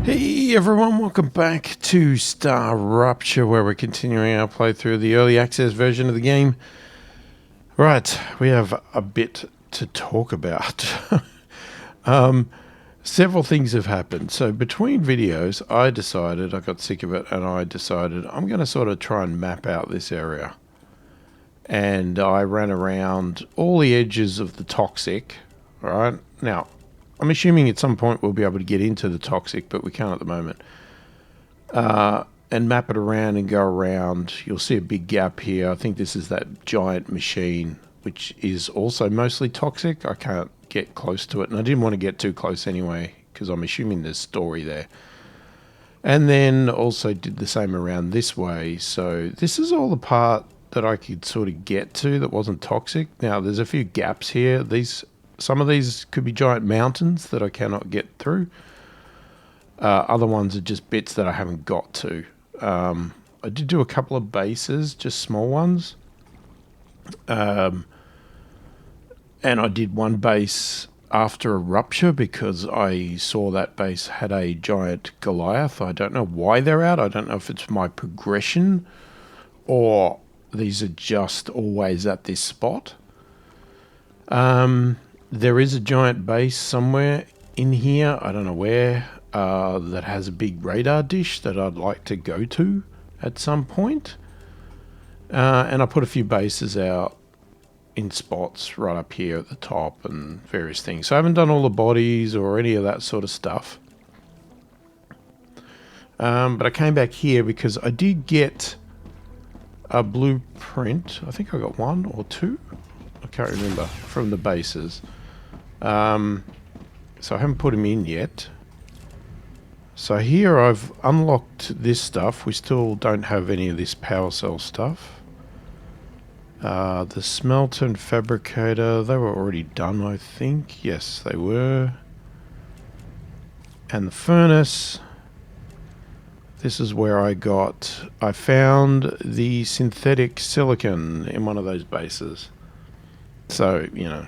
Hey everyone, welcome back to StarRupture, where we're continuing our playthrough of the early access version of the game. Right, we have a bit to talk about. Several things have happened. So between videos, I got sick of it, and I decided I'm going to sort of try and map out this area. And I ran around all the edges of the toxic, right? Now, I'm assuming at some point we'll be able to get into the toxic, but we can't at the moment. And map it around and go around. You'll see a big gap here. I think this is that giant machine, which is also mostly toxic. I can't get close to it, and I didn't want to get too close anyway, because I'm assuming there's story there. And then also did the same around this way. So this is all the part that I could sort of get to that wasn't toxic. Now, there's a few gaps here. Some of these could be giant mountains that I cannot get through. Other ones are just bits that I haven't got to. I did do a couple of bases, just small ones. And I did one base after a rupture because I saw that base had a giant Goliath. I don't know why they're out. I don't know if it's my progression or these are just always at this spot. There is a giant base somewhere in here, I don't know where, that has a big radar dish that I'd like to go to at some point. And I put a few bases out in spots right up here at the top and various things. So I haven't done all the bodies or any of that sort of stuff. But I came back here because I did get a blueprint. I think I got one or two. I can't remember, from the bases. So I haven't put them in yet. So here I've unlocked this stuff. We still don't have any of this power cell stuff. The smelter and fabricator, they were already done, I think. Yes, they were. And the furnace. This is where I found the synthetic silicon in one of those bases. So, you know,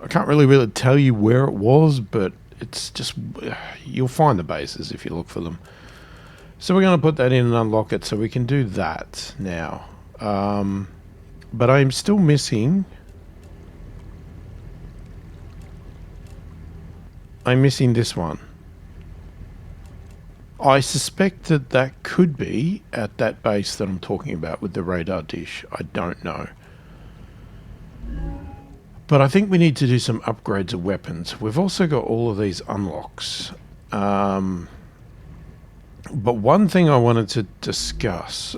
I can't really tell you where it was, but it's just, you'll find the bases if you look for them. So we're going to put that in and unlock it so we can do that now. But I'm still missing... I'm missing this one. I suspect that could be at that base that I'm talking about with the radar dish. I don't know. But I think we need to do some upgrades of weapons. We've also got all of these unlocks. But one thing I wanted to discuss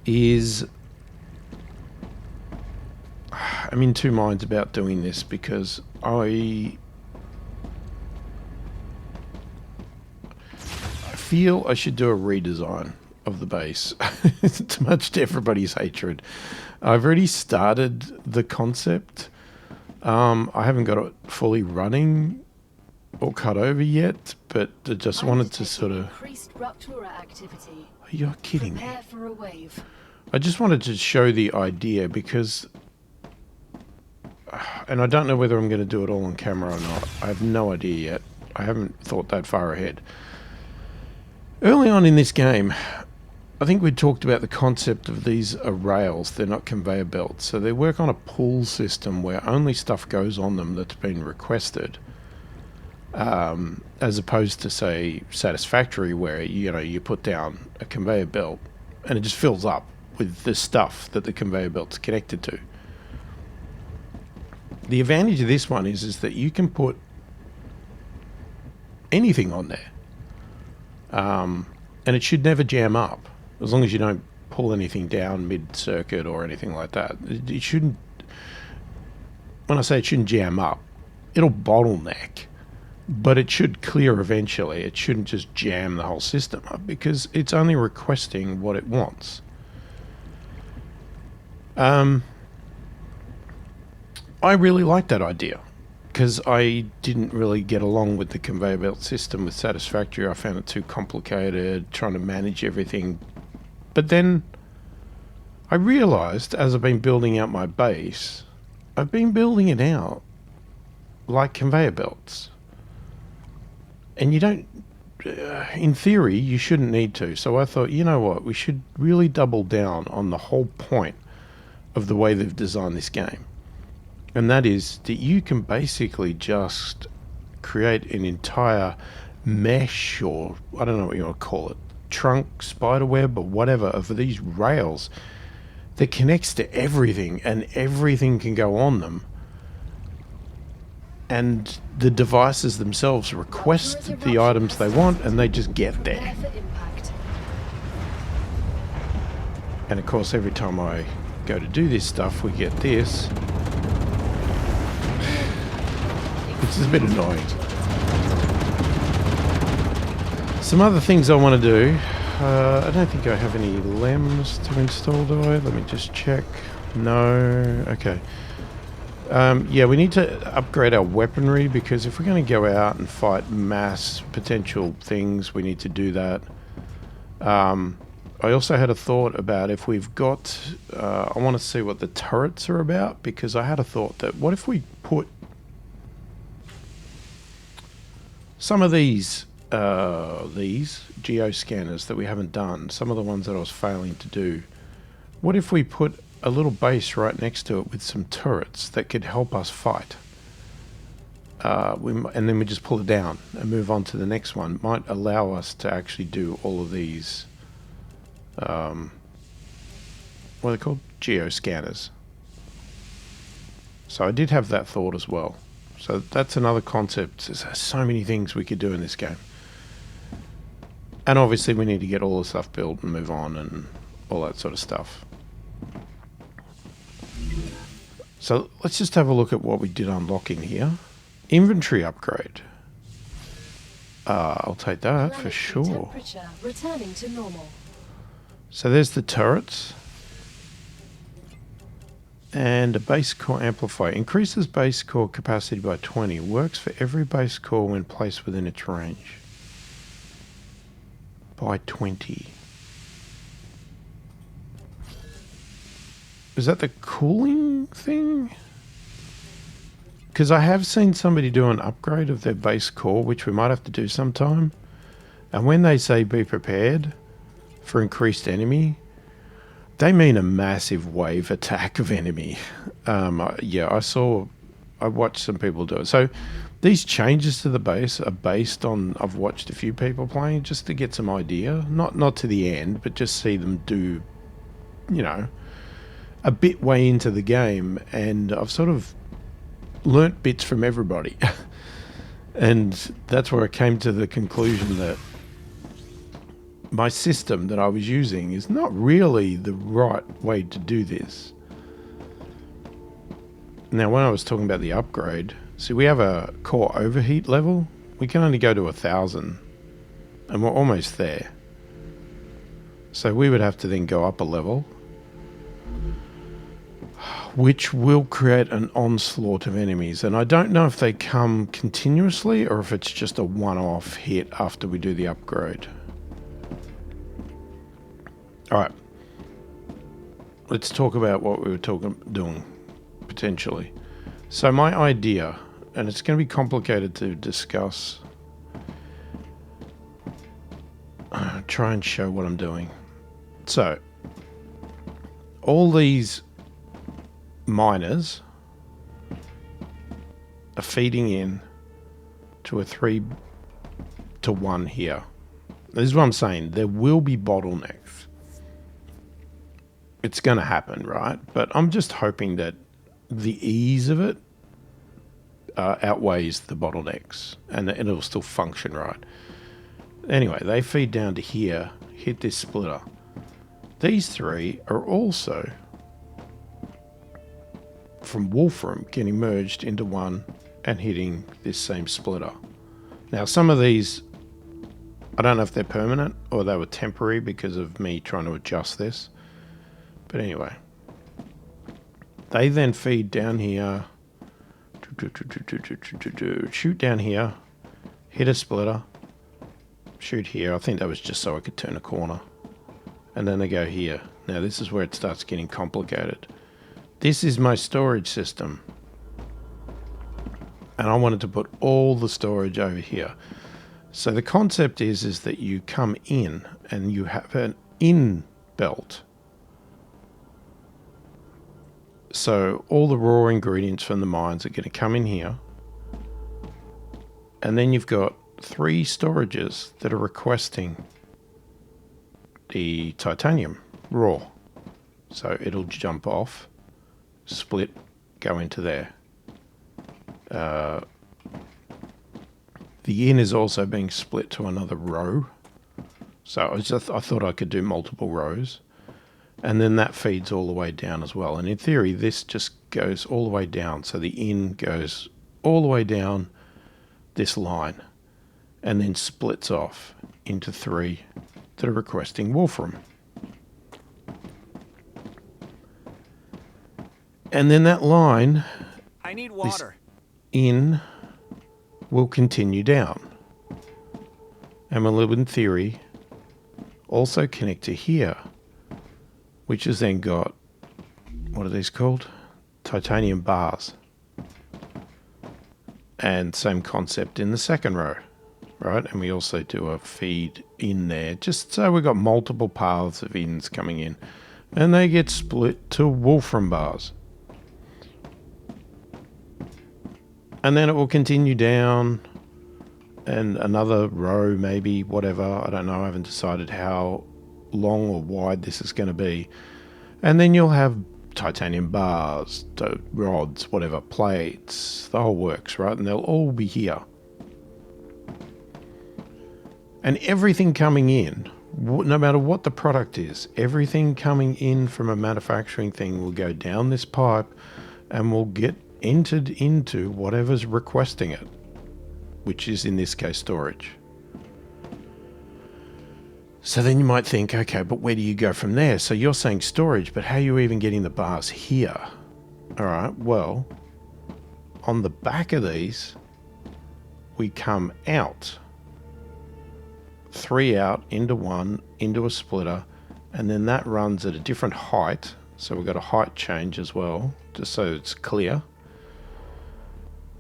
is... I'm in two minds about doing this because I feel I should do a redesign of the base. It's much to everybody's hatred. I've already started the concept. I haven't got it fully running or cut over yet, but I just wanted to sort of... You're kidding me. For a wave. I just wanted to show the idea because... And I don't know whether I'm going to do it all on camera or not. I have no idea yet. I haven't thought that far ahead. Early on in this game, I think we talked about the concept of these are rails. They're not conveyor belts. So they work on a pull system where only stuff goes on them that's been requested. As opposed to, say, satisfactory, where you put down a conveyor belt and it just fills up with the stuff that the conveyor belt's connected to. The advantage of this one is that you can put anything on there. And it should never jam up, as long as you don't pull anything down mid-circuit or anything like that. It shouldn't... When I say it shouldn't jam up, it'll bottleneck, but it should clear eventually. It shouldn't just jam the whole system up, because it's only requesting what it wants. I really like that idea, because I didn't really get along with the conveyor belt system with Satisfactory. I found it too complicated, trying to manage everything. But then I realized, as I've been building out my base, I've been building it out like conveyor belts. And you don't in theory, you shouldn't need to. So I thought, you know what, we should really double down on the whole point of the way they've designed this game. And that is that you can basically just create an entire mesh, or I don't know what you want to call it, trunk, spider web, or whatever, of these rails that connects to everything, and everything can go on them. And the devices themselves request the items they want, and they just get there. And of course, every time I go to do this stuff, we get this, which is a bit annoying. Some other things I want to do. I don't think I have any LEMs to install, do I? Let me just check. No. Okay. Yeah, we need to upgrade our weaponry, because if we're going to go out and fight mass potential things, we need to do that. I also had a thought about if we've got... I want to see what the turrets are about, because I had a thought that what if we put some of these geoscanners that we haven't done, some of the ones that I was failing to do, what if we put a little base right next to it with some turrets that could help us fight? And then we just pull it down and move on to the next one. Might allow us to actually do all of these, what are they called? Geoscanners. So I did have that thought as well. So that's another concept. There's so many things we could do in this game. And obviously we need to get all the stuff built and move on and all that sort of stuff. So let's just have a look at what we did unlocking here. Inventory upgrade. I'll take that for sure. Returning to normal. So there's the turrets. And a base core amplifier. Increases base core capacity by 20. Works for every base core when placed within its range. By 20. Is that the cooling thing? Because I have seen somebody do an upgrade of their base core, which we might have to do sometime. And when they say be prepared for increased enemy, they mean a massive wave attack of enemy. Yeah, I watched some people do it. So these changes to the base are based on, I've watched a few people playing just to get some idea. Not to the end, but just see them do, you know, a bit way into the game. And I've sort of learnt bits from everybody. And that's where I came to the conclusion that my system that I was using is not really the right way to do this. Now, when I was talking about the upgrade, see, we have a core overheat level. We can only go to 1,000, and we're almost there. So we would have to then go up a level, which will create an onslaught of enemies. And I don't know if they come continuously or if it's just a one-off hit after we do the upgrade. Alright, let's talk about what we were doing, potentially. So my idea, and it's going to be complicated to discuss, try and show what I'm doing. So, all these miners are feeding in to a 3-to-1 here. This is what I'm saying, there will be bottlenecks. It's going to happen, right? But I'm just hoping that the ease of it outweighs the bottlenecks, and it'll still function right. Anyway, they feed down to here, hit this splitter. These three are also from Wolfram getting merged into one and hitting this same splitter. Now, some of these, I don't know if they're permanent or they were temporary because of me trying to adjust this. But anyway, they then feed down here, shoot down here, hit a splitter, shoot here. I think that was just so I could turn a corner. And then they go here. Now this is where it starts getting complicated. This is my storage system. And I wanted to put all the storage over here. So the concept is that you come in and you have an in belt. So all the raw ingredients from the mines are going to come in here. And then you've got 3 storages that are requesting the titanium raw. So it'll jump off, split, go into there. The in is also being split to another row. So I thought I could do multiple rows. And then that feeds all the way down as well. And in theory, this just goes all the way down. So the in goes all the way down this line and then splits off into 3 that are requesting wolfram. And then that line, I need water. In will continue down. And will, in theory, also connect to here, which has then got, what are these called? Titanium bars. And same concept in the second row, right? And we also do a feed in there, just so we've got multiple paths of ins coming in. And they get split to wolfram bars. And then it will continue down, and another row maybe, whatever, I don't know, I haven't decided how long or wide this is going to be. And then you'll have titanium bars, rods, whatever, plates, the whole works, right? And they'll all be here. And everything coming in, no matter what the product is, everything coming in from a manufacturing thing will go down this pipe and will get entered into whatever's requesting it, which is in this case storage. So then you might think, okay, but where do you go from there? So you're saying storage, but how are you even getting the bars here? All right, well, on the back of these, we come out. 3 out into 1, into a splitter, and then that runs at a different height. So we've got a height change as well, just so it's clear.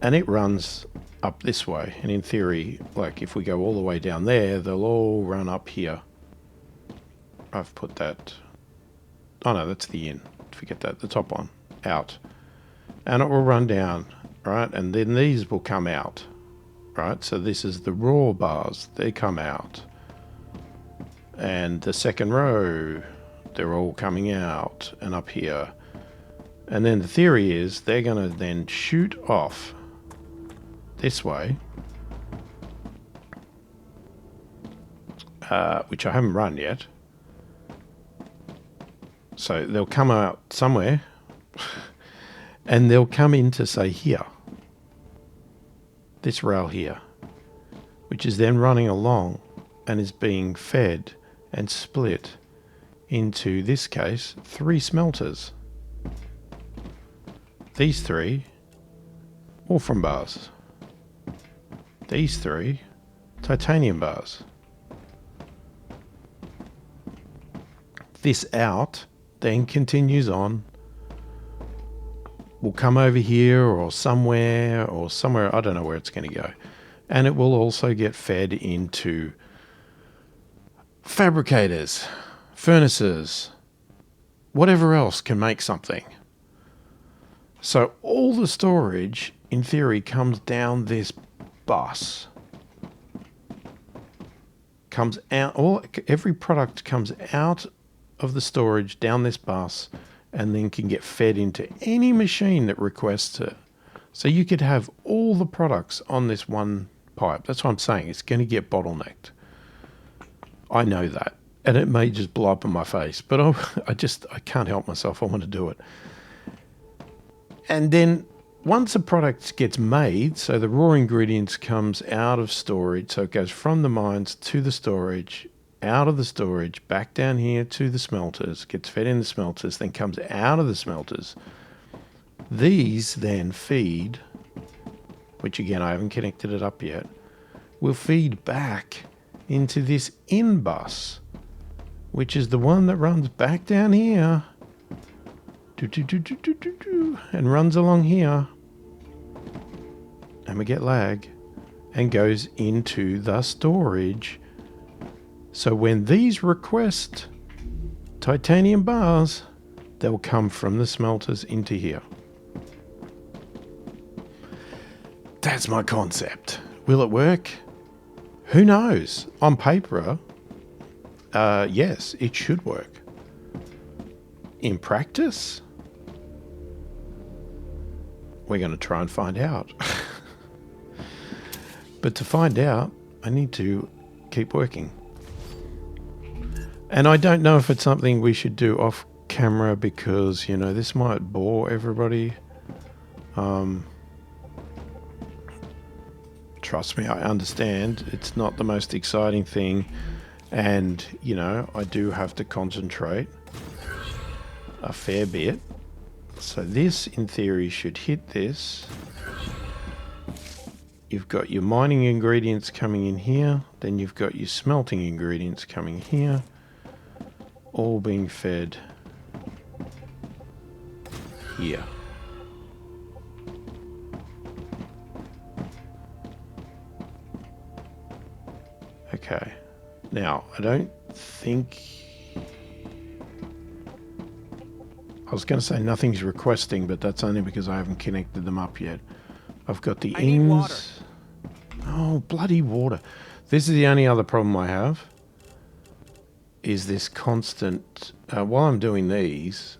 And it runs up this way. And in theory, like if we go all the way down there, they'll all run up here. I've put that. Oh no, that's the in. Forget that. The top one. Out. And it will run down, right? And then these will come out, right? So this is the raw bars. They come out. And the second row, they're all coming out and up here. And then the theory is they're going to then shoot off this way, which I haven't run yet. So they'll come out somewhere and they'll come into, say, here. This rail here, which is then running along and is being fed and split into, this case, 3 smelters. These 3 wolfram bars. These 3 titanium bars. This out then continues on. Will come over here or somewhere, I don't know where it's going to go. And it will also get fed into fabricators, furnaces, whatever else can make something. So all the storage, in theory, comes down this bus. Comes out, every product comes out of the storage down this bus and then can get fed into any machine that requests it. So you could have all the products on this one pipe. That's what I'm saying. It's going to get bottlenecked. I know that. And it may just blow up in my face, but I can't help myself. I want to do it. And then once a product gets made, so the raw ingredients comes out of storage, so it goes from the mines to the storage, out of the storage, back down here to the smelters, gets fed in the smelters, then comes out of the smelters. These then feed, which again I haven't connected it up yet, will feed back into this in bus, which is the one that runs back down here and runs along here, and we get lag, and goes into the storage. So when these request titanium bars, they'll come from the smelters into here. That's my concept. Will it work? Who knows? On paper, yes, it should work. In practice, we're going to try and find out. But to find out, I need to keep working. And I don't know if it's something we should do off camera because, you know, this might bore everybody. Trust me, I understand. It's not the most exciting thing. And, you know, I do have to concentrate a fair bit. So this, in theory, should hit this. You've got your mining ingredients coming in here. Then you've got your smelting ingredients coming here. All being fed here. Okay. Now, I don't think... I was going to say nothing's requesting, but that's only because I haven't connected them up yet. I've got the ins. Oh, bloody water. This is the only other problem I have. Is this constant... while I'm doing these,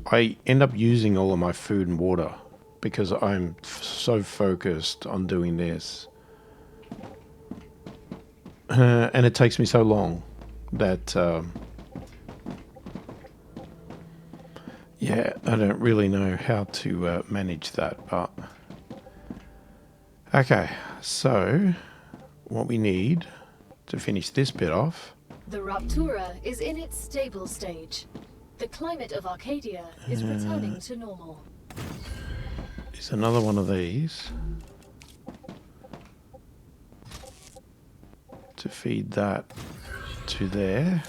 I end up using all of my food and water because I'm so focused on doing this. And it takes me so long that... yeah, I don't really know how to manage that, but... Okay, so what we need to finish this bit off... The Raptura is in its stable stage. The climate of Arcadia is returning to normal. Is another one of these to feed that to there,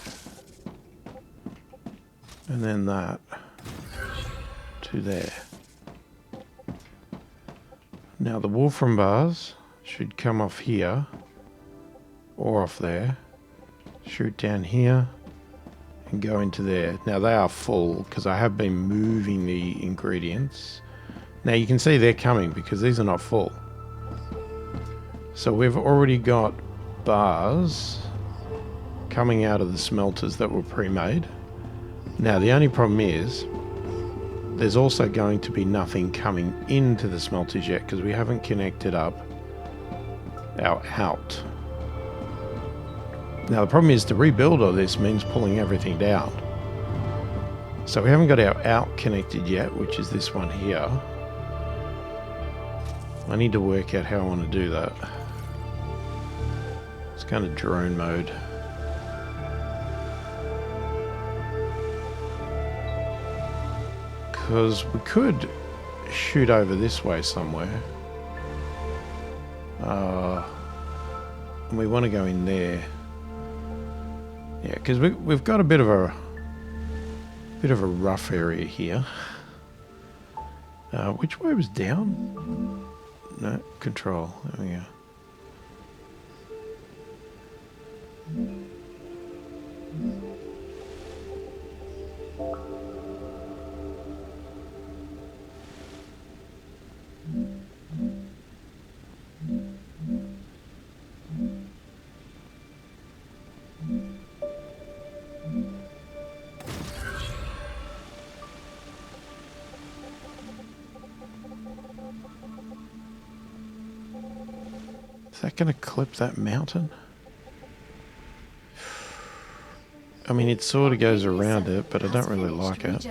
and then that to there. Now the Wolfram bars should come off here or off there, shoot down here and go into there. Now they are full because I have been moving the ingredients. Now you can see they're coming because these are not full. So we've already got bars coming out of the smelters that were pre-made. Now the only problem is there's also going to be nothing coming into the smelters yet because we haven't connected up our out. Now the problem is to rebuild all this means pulling everything down. So we haven't got our out connected yet, which is this one here. I need to work out how I want to do that. It's kind of drone mode. Because we could shoot over this way somewhere. And we want to go in there. Yeah, because we've got a bit of a rough area here. Which way was down? No, control. There we go. Is that going to clip that mountain? I mean, it sort of goes around it, but I don't really like it.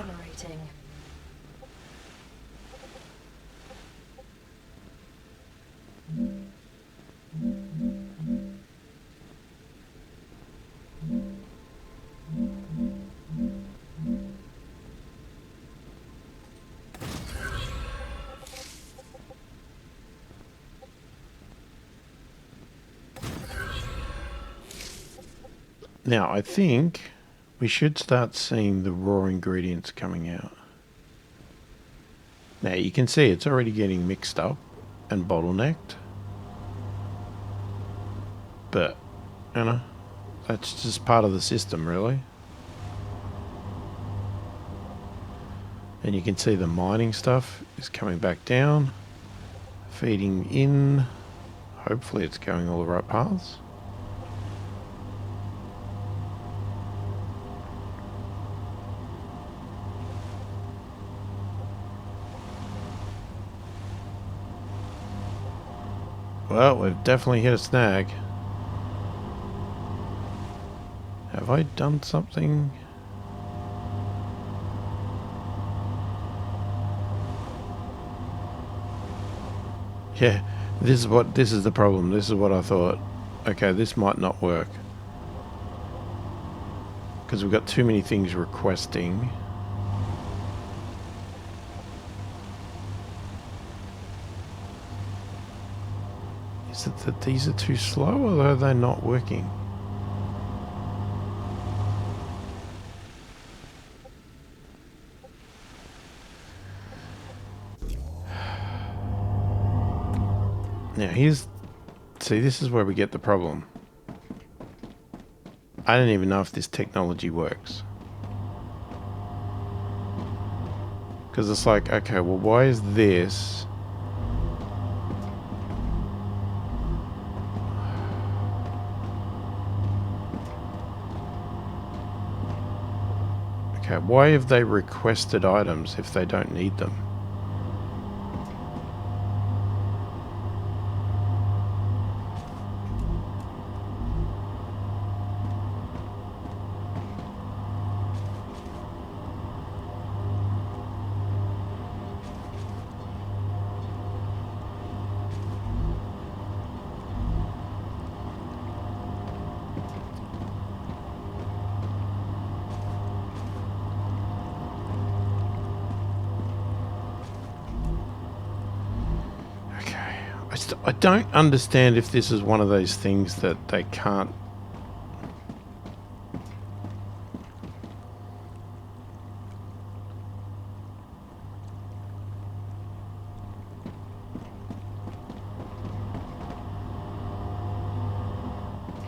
Now, I think we should start seeing the raw ingredients coming out. Now, you can see it's already getting mixed up and bottlenecked. But, you know, that's just part of the system, really. And you can see the mining stuff is coming back down, feeding in. Hopefully it's going all the right paths. Well, we've definitely hit a snag. Have I done something? Yeah, this is the problem. This is what I thought. Okay, this might not work. Because we've got too many things requesting. Is it that these are too slow, or are they not working? Now see, this is where we get the problem. I don't even know if this technology works. Because it's like, okay, well, why is this? Okay, why have they requested items if they don't need them? I don't understand if this is one of those things that they can't.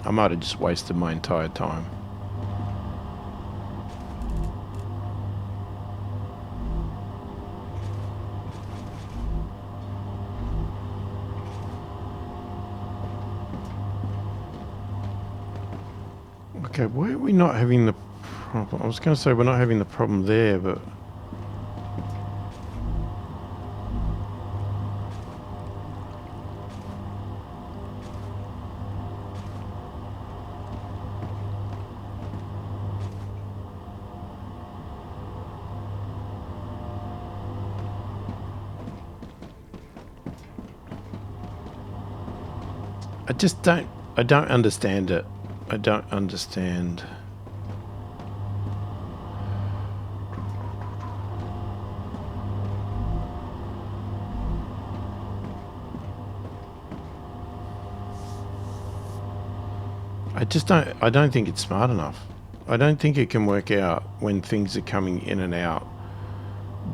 I might have just wasted my entire time. Okay, why are we not having the problem? I was going to say we're not having the problem there, but... I don't understand it. I don't understand. I don't think it's smart enough. I don't think it can work out when things are coming in and out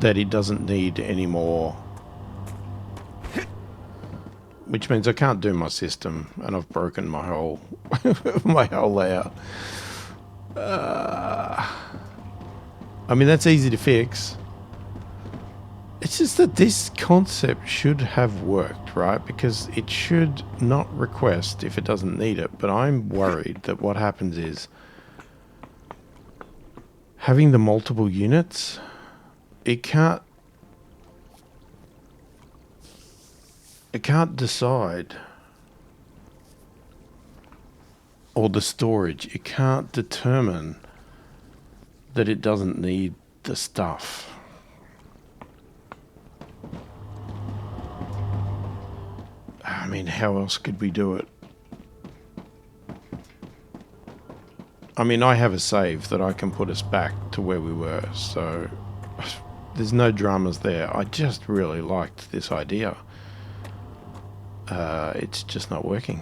that it doesn't need any more. Which means I can't do my system, and I've broken my whole my whole layout. I mean, that's easy to fix. It's just that this concept should have worked, right? Because it should not request if it doesn't need it. But I'm worried that what happens is having the multiple units, it can't decide, or the storage, it can't determine that it doesn't need the stuff. I mean, how else could we do it? I mean, I have a save that I can put us back to where we were, so there's no dramas there. I just really liked this idea. It's just not working.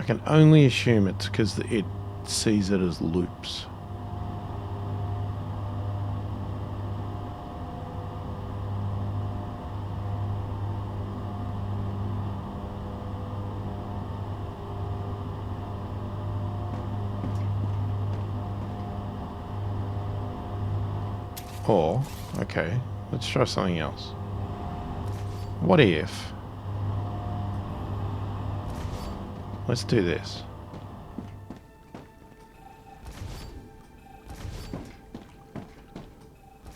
I can only assume it's because it sees it as loops. Or, okay, let's try something else. What if... Let's do this.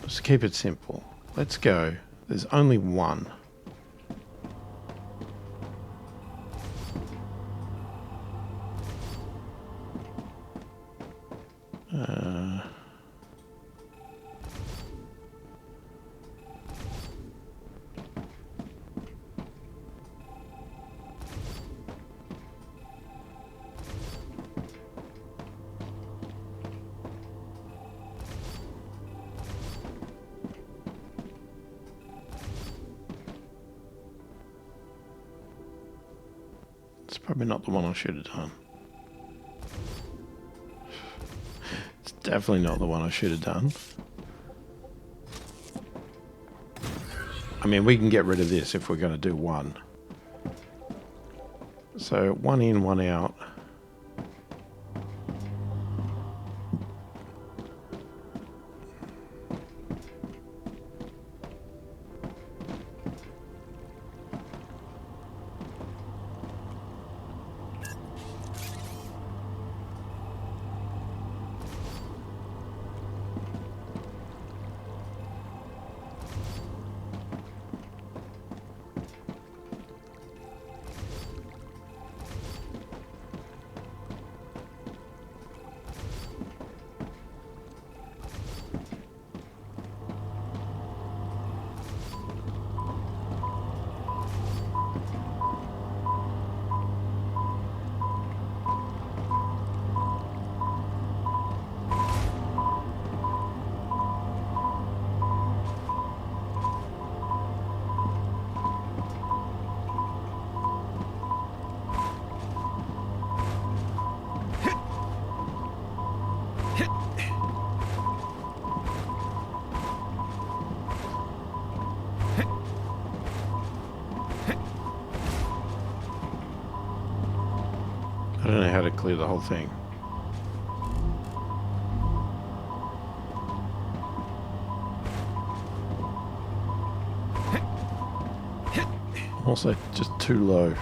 Let's keep it simple. Let's go. There's only one. It's probably not the one I should have done. It's definitely not the one I should have done. I mean, we can get rid of this if we're going to do one. So, one in, one out. I don't know how to clear the whole thing. Also, just too low.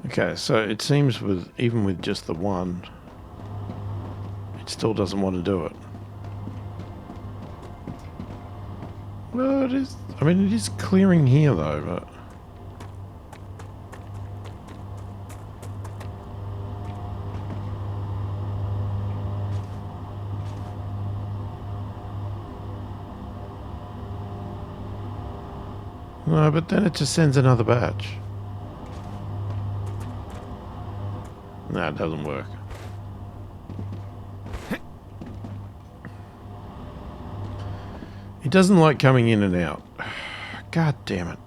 Okay, so it seems with even with just the one, it still doesn't want to do it. Well, it is. I mean, it is clearing here though, but. No, but then it just sends another batch. No, it doesn't work. It doesn't like coming in and out. God damn it.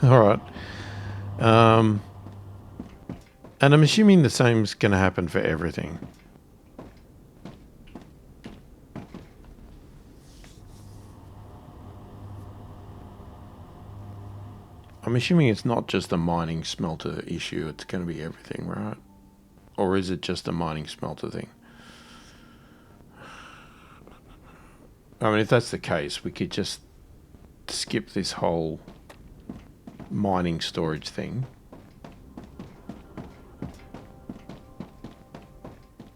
Alright. And I'm assuming the same's going to happen for everything. I'm assuming it's not just a mining smelter issue. It's going to be everything, right? Or is it just a mining smelter thing? I mean, if that's the case, we could just skip this whole mining storage thing.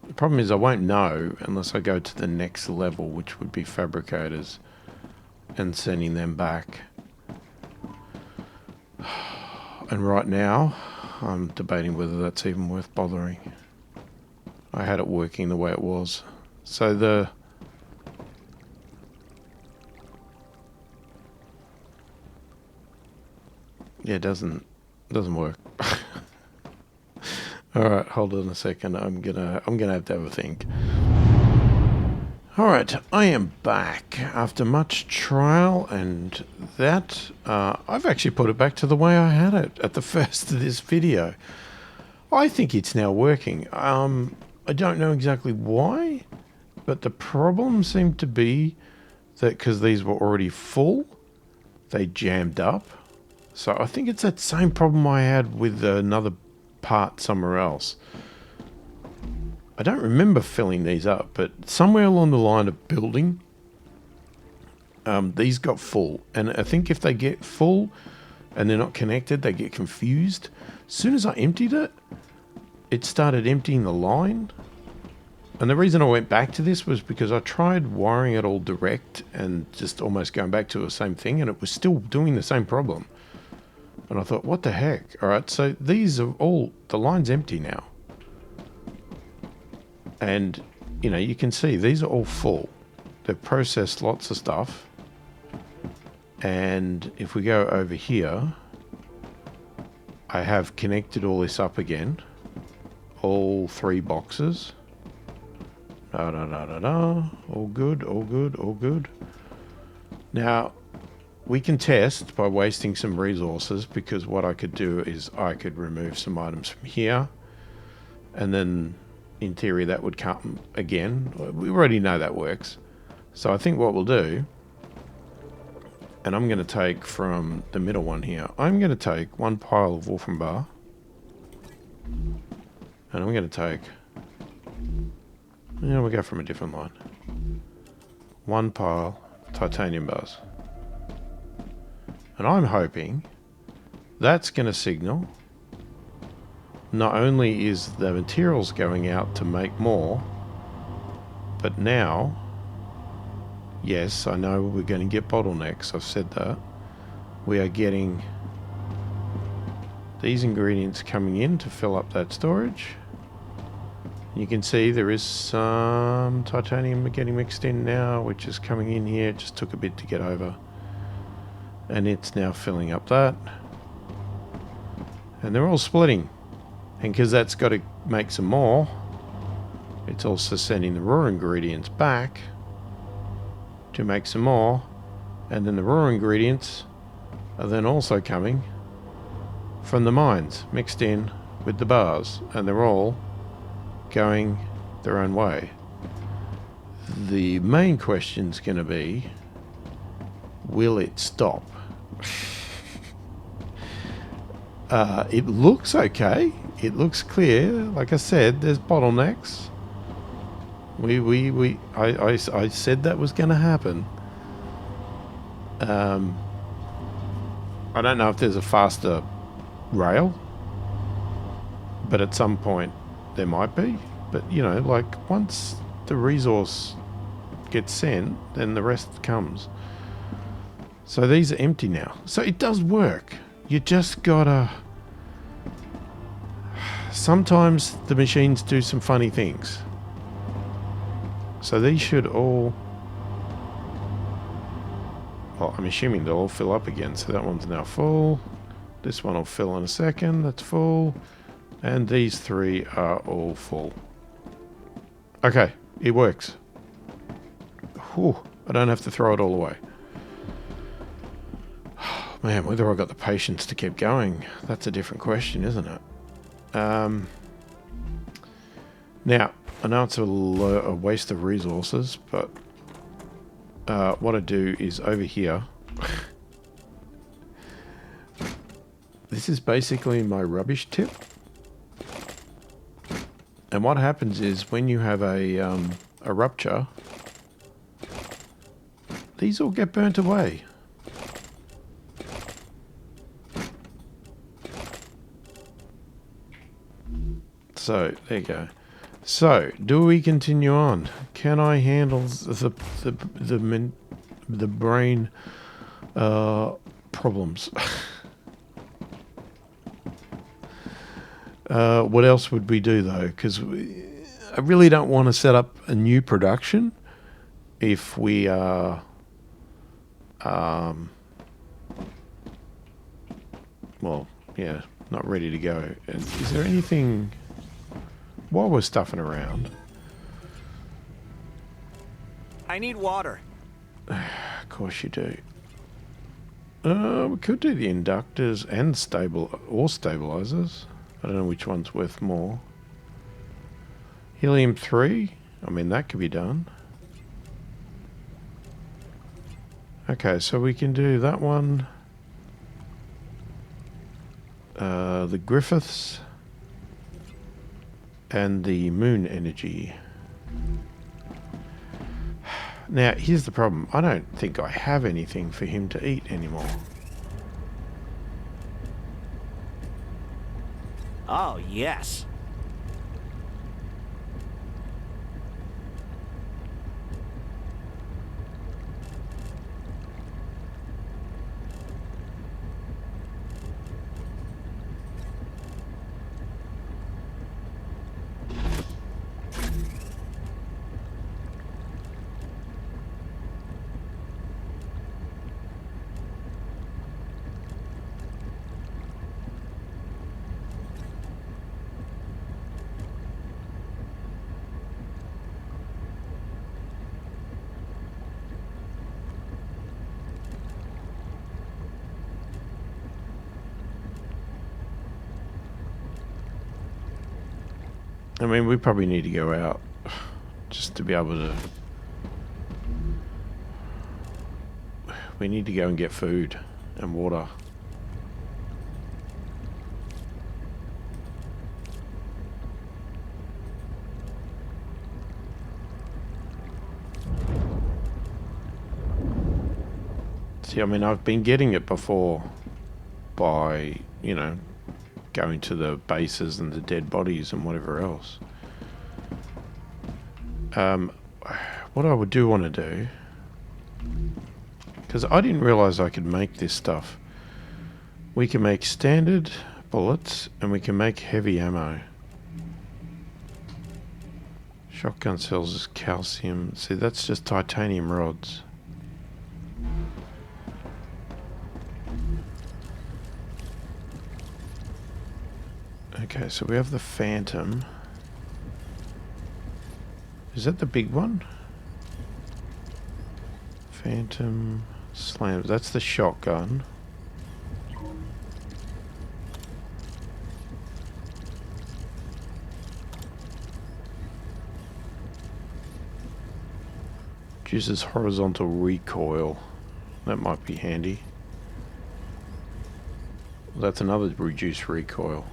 The problem is I won't know unless I go to the next level, which would be fabricators, and sending them back. And right now, I'm debating whether that's even worth bothering. I had it working the way it was. So yeah, it doesn't work. All right, hold on a second. I'm gonna have to have a think. All right, I am back after much trial, and that I've actually put it back to the way I had it at the first of this video. I think it's now working. I don't know exactly why, but the problem seemed to be that because these were already full, they jammed up. So I think it's that same problem I had with another part somewhere else. I don't remember filling these up, but somewhere along the line of building, these got full. And I think if they get full and they're not connected, they get confused. As soon as I emptied it, it started emptying the line. And the reason I went back to this was because I tried wiring it all direct and just almost going back to the same thing, and it was still doing the same problem. And I thought, what the heck? All right, so these are all, the line's empty now. And, you know, you can see these are all full. They've processed lots of stuff. And if we go over here, I have connected all this up again. All 3 boxes. All good, all good, all good. Now, we can test by wasting some resources, because what I could do is I could remove some items from here, and then in theory that would come again. We already know that works. So I think what we'll do, and I'm going to take from the middle one here, I'm going to take 1 pile of Wolfen bar, and I'm going to take, we'll go from a different line, 1 pile titanium bars. And I'm hoping that's going to signal not only is the materials going out to make more, but now, yes, I know we're going to get bottlenecks, I've said that. We are getting these ingredients coming in to fill up that storage. You can see there is some titanium getting mixed in now, which is coming in here. It just took a bit to get over. And it's now filling up that. And they're all splitting. And because that's got to make some more, it's also sending the raw ingredients back to make some more. And then the raw ingredients are then also coming from the mines, mixed in with the bars. And they're all going their own way. The main question is going to be, will it stop? It looks okay. It looks clear. Like I said, there's bottlenecks. I said that was going to happen. I don't know if there's a faster rail, but at some point there might be. But, you know, like once the resource gets sent, then the rest comes. So these are empty now. So it does work. You just gotta... Sometimes the machines do some funny things. So these should all... Well, I'm assuming they'll all fill up again. So that one's now full. This one will fill in a second. That's full. And these 3 are all full. Okay, it works. Whew, I don't have to throw it all away. Man, whether I got the patience to keep going, that's a different question, isn't it? Now, I know it's a waste of resources, but what I do is over here, this is basically my rubbish tip. And what happens is when you have a rupture, these all get burnt away. So, there you go. So, do we continue on? Can I handle the brain problems? What else would we do though? Because I really don't want to set up a new production if we are, well, yeah, not ready to go. Is there anything while we're stuffing around? I need water. Of course you do. We could do the inductors and stabilizers. I don't know which one's worth more. Helium-3. I mean, that could be done. Okay, so we can do that one. The Griffiths. And the moon energy. Now, here's the problem. I don't think I have anything for him to eat anymore. Oh, yes. I mean, we probably need to go out just to be able to... We need to go and get food and water. See, I mean, I've been getting it before by, you know, going to the bases and the dead bodies and whatever else. What I would do want to do, because I didn't realize I could make this stuff. We can make standard bullets and we can make heavy ammo. Shotgun cells is calcium. See, that's just titanium rods. Okay, so we have the Phantom. Is that the big one? Phantom Slam. That's the shotgun. Uses horizontal recoil. That might be handy. That's another reduced recoil.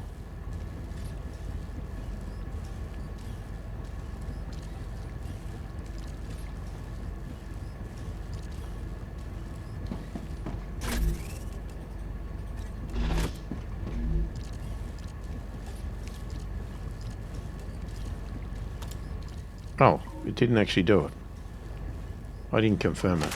Oh, it didn't actually do it. I didn't confirm it.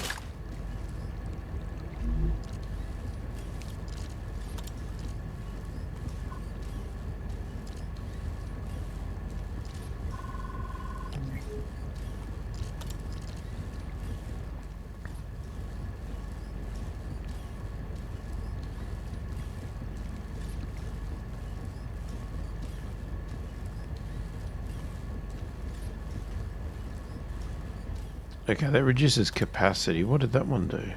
Okay, that reduces capacity. What did that one do?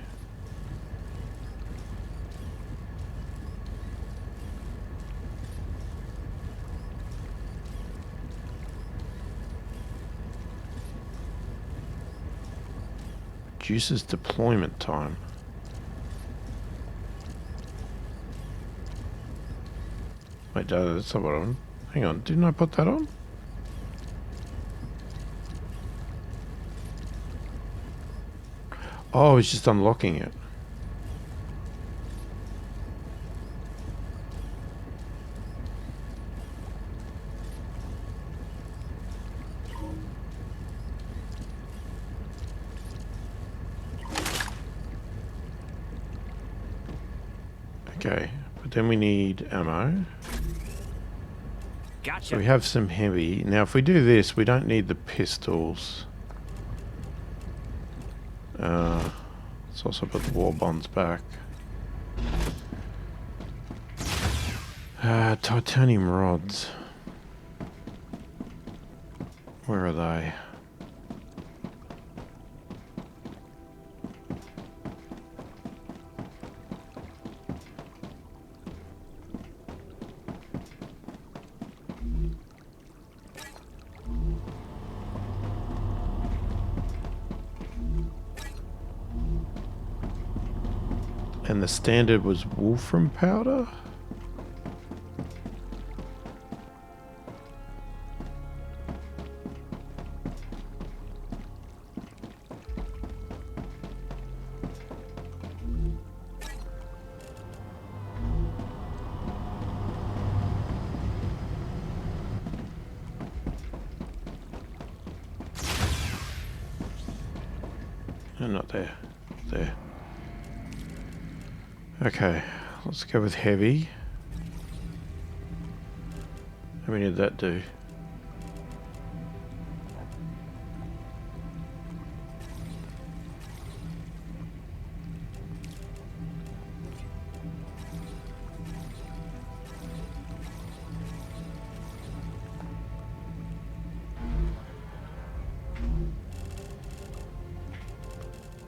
Reduces deployment time. wait, that's not what I'm... Hang on, didn't I put that on? Oh, I was just unlocking it. Okay, but then we need ammo. Gotcha. So we have some heavy. Now if we do this, we don't need the pistols. Let's also put the war bonds back. Titanium rods. Where are they? And the standard was wolfram powder? No, not there. There. Okay, let's go with heavy. How many did that do?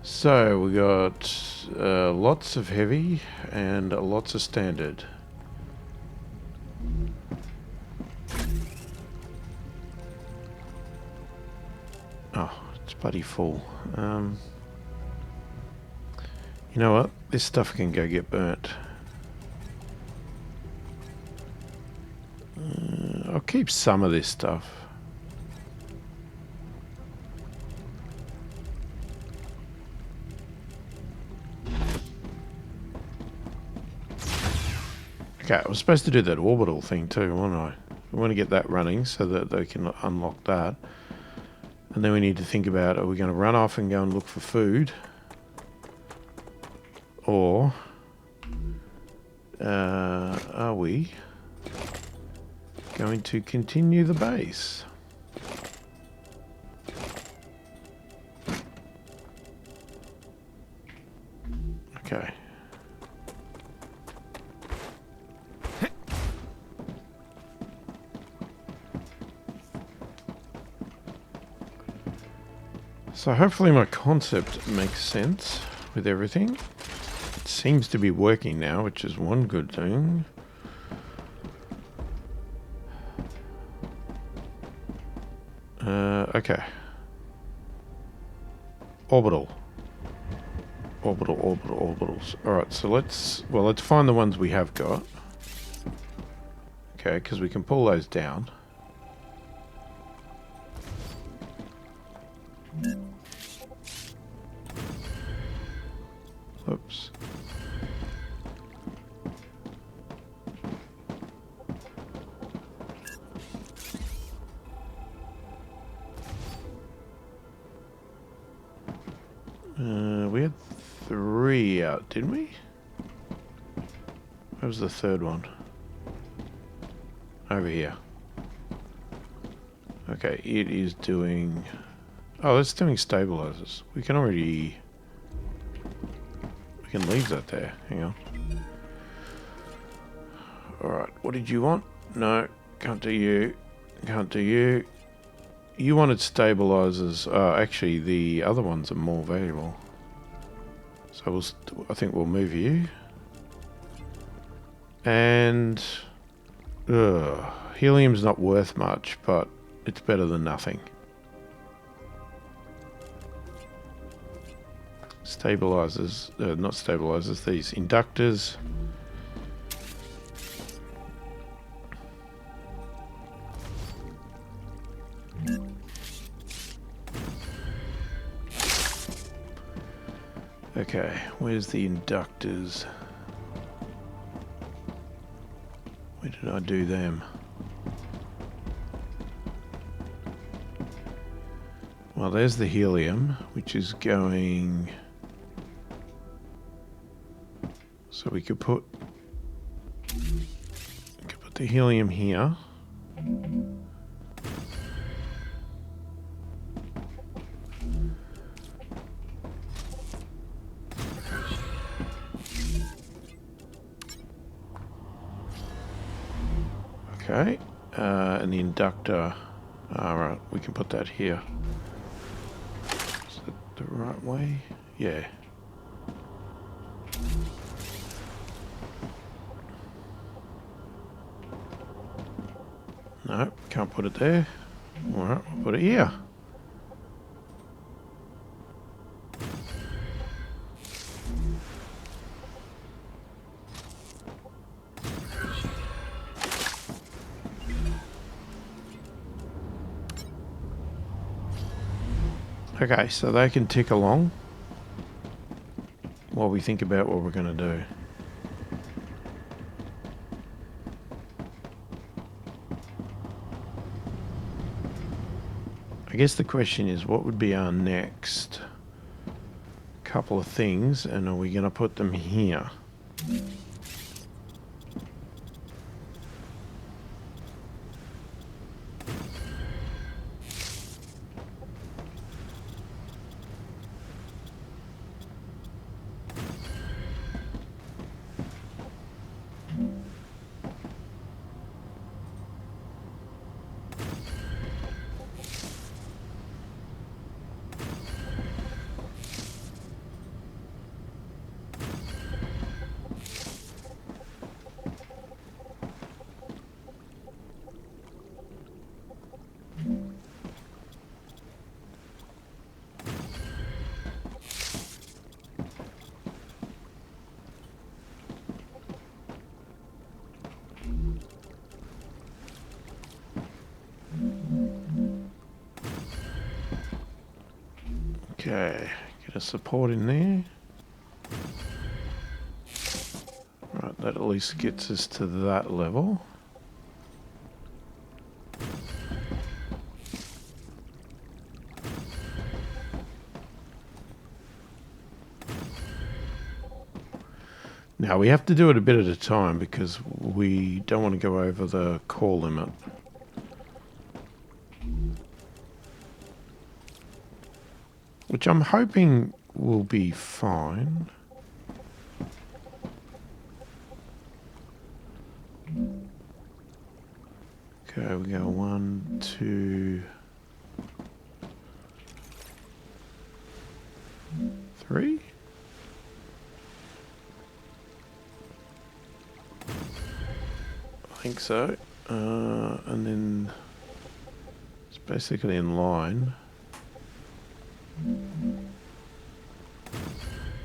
So we got lots of heavy and lots of standard. Oh, it's bloody full. You know what? This stuff can go get burnt. I'll keep some of this stuff. Okay, I was supposed to do that orbital thing too, wasn't I? We want to get that running so that they can unlock that. And then we need to think about, are we going to run off and go and look for food? Or are we going to continue the base? Okay. So hopefully my concept makes sense with everything. It seems to be working now, which is one good thing. Okay. Orbitals. Alright, so let's find the ones we have got. Okay, because we can pull those down. Oops. We had 3 out, didn't we? Where was the third one? Over here. Okay, it is doing... Oh, it's doing stabilizers. We can already... We can leave that there. Hang on. Alright, what did you want? No, can't do you. Can't do you. You wanted stabilizers. Oh, actually, the other ones are more valuable. So I think we'll move you. And... helium's not worth much, but it's better than nothing. Stabilizers, not stabilizers, these inductors. Okay, where's the inductors? Where did I do them? Well, there's the helium, which is going... So we could put the helium here. Okay, and the inductor, right, we can put that here. Is that the right way? Yeah. No, can't put it there. Alright, we'll put it here. Okay, so they can tick along while we think about what we're going to do. I guess the question is, what would be our next couple of things, and are we going to put them here? Okay, get a support in there. Right, that at least gets us to that level. Now we have to do it a bit at a time because we don't want to go over the core limit. Which I'm hoping will be fine. Okay, we go 1, 2, 3. I think so. And then it's basically in line.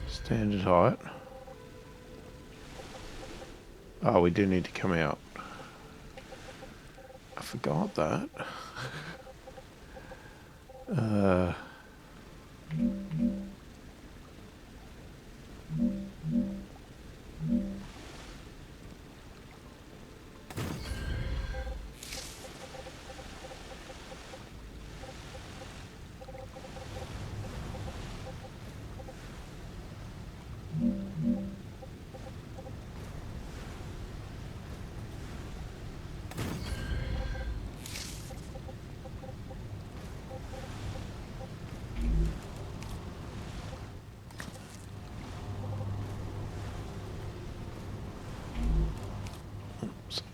Standard height. Oh, we do need to come out. I forgot that.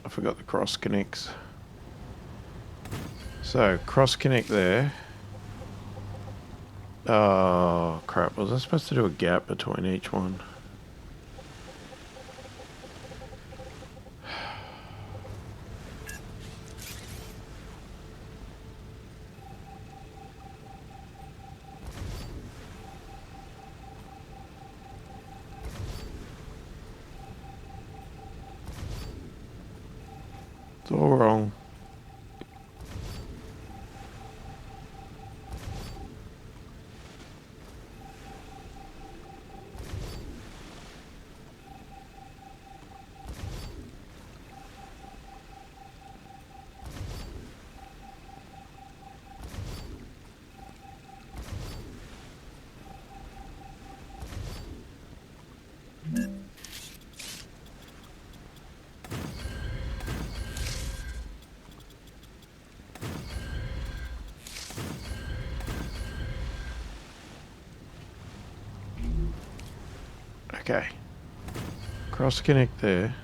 I forgot the cross connects. So, cross connect there. Oh, crap. Was I supposed to do a gap between each one? It's all wrong. Okay. Cross connect there.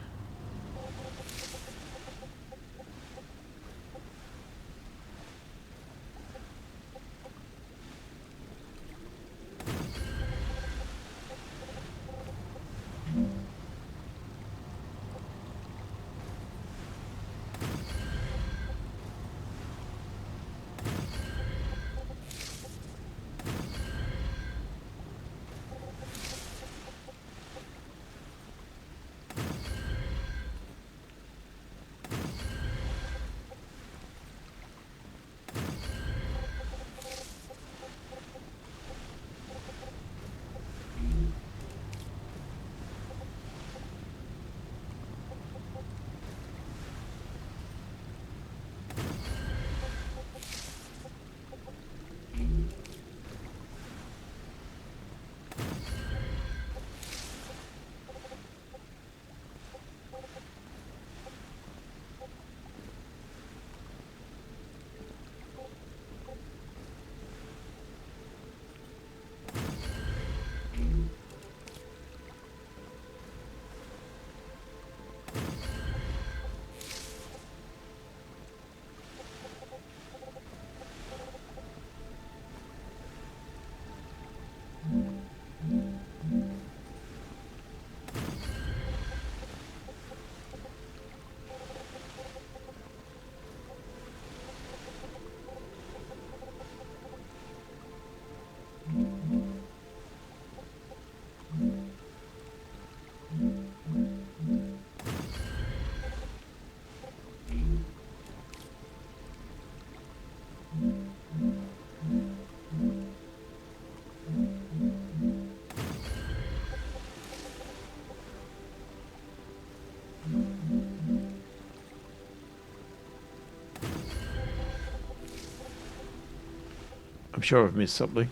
I'm sure I've missed something.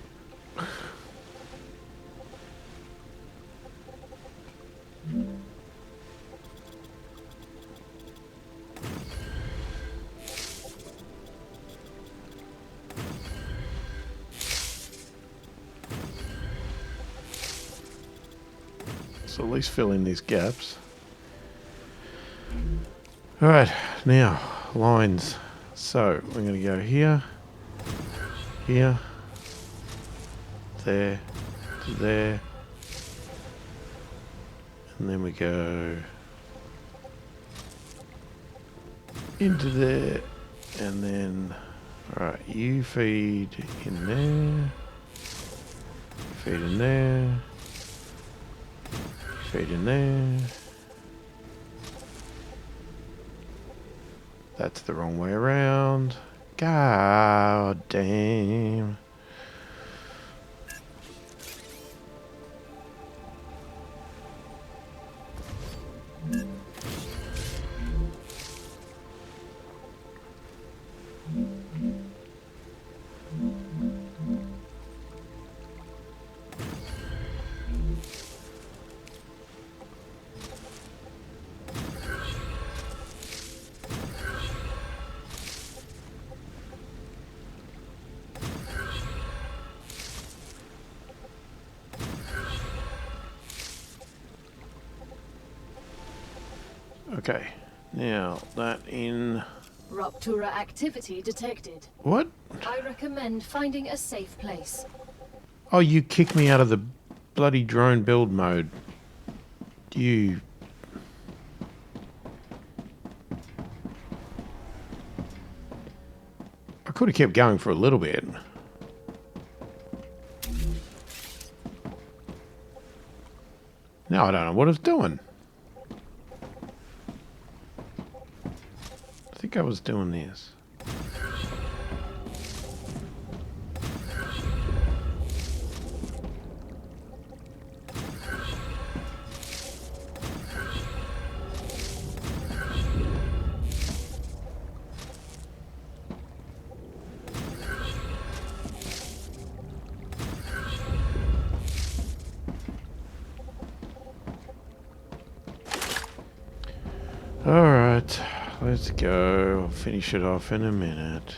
So at least fill in these gaps. Alright, now, lines. So, we're going to go here, here, there, to there, and then we go into there, and then, alright, you feed in there, feed in there, feed in there. That's the wrong way around. God damn. Okay, now that in... Rupture activity detected. What? I recommend finding a safe place. Oh, you kicked me out of the bloody drone build mode. You... I could have kept going for a little bit. Now I don't know what it's doing. I think I was doing this. Alright, let's go. I'll finish it off in a minute.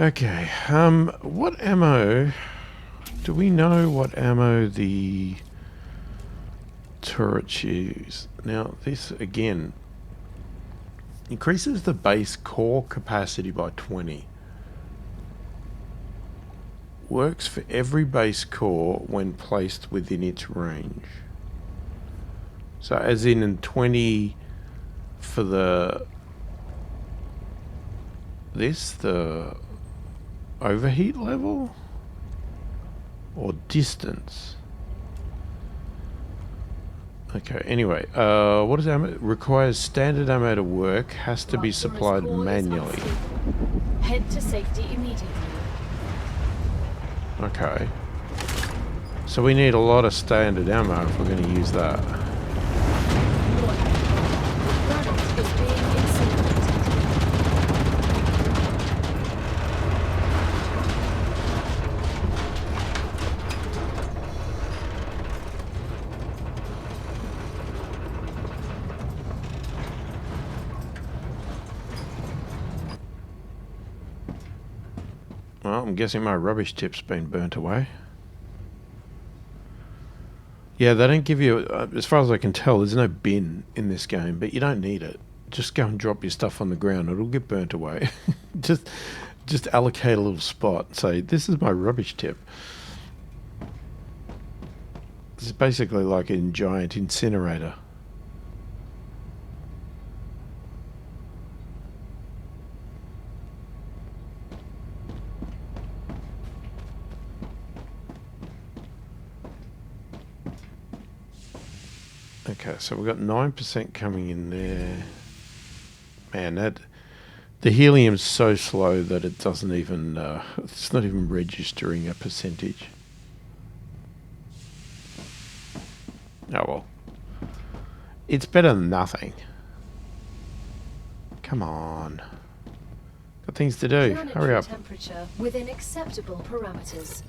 Okay, what ammo... Do we know what ammo the turrets use? Now, this, again, increases the base core capacity by 20. Works for every base core when placed within its range. So, as in 20 for the overheat level? Or distance? Okay, anyway, what is ammo? Requires standard ammo to work, has to be supplied manually. Head to safety immediately. Okay. So we need a lot of standard ammo if we're going to use that. Planet is being incinerated. Well, I'm guessing my rubbish tip's been burnt away. Yeah, they don't give you, as far as I can tell, there's no bin in this game, but you don't need it. Just go and drop your stuff on the ground, it'll get burnt away. just allocate a little spot and say, this is my rubbish tip. This is basically like a giant incinerator. Okay, so we've got 9% coming in there. Man, the helium's so slow that it doesn't even, it's not even registering a percentage. Oh well. It's better than nothing. Come on. Got things to do. Hurry up. Temperature within acceptable parameters.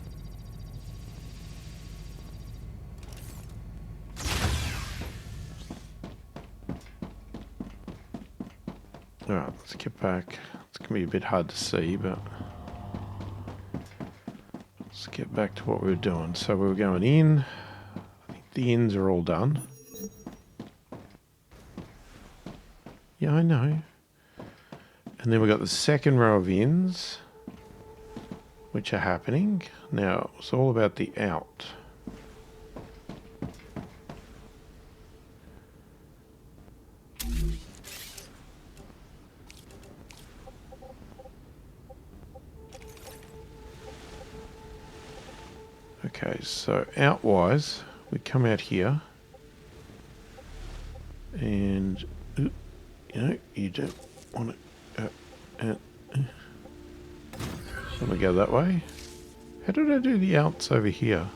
Alright, let's get back. It's going to be a bit hard to see, but let's get back to what we were doing. So we were going in. I think the ins are all done. Yeah, I know. And then we've got the second row of ins, which are happening. Now, it's all about the out. Okay, so outwise, we come out here, and you know, you don't want to. Let me go that way. How did I do the outs over here?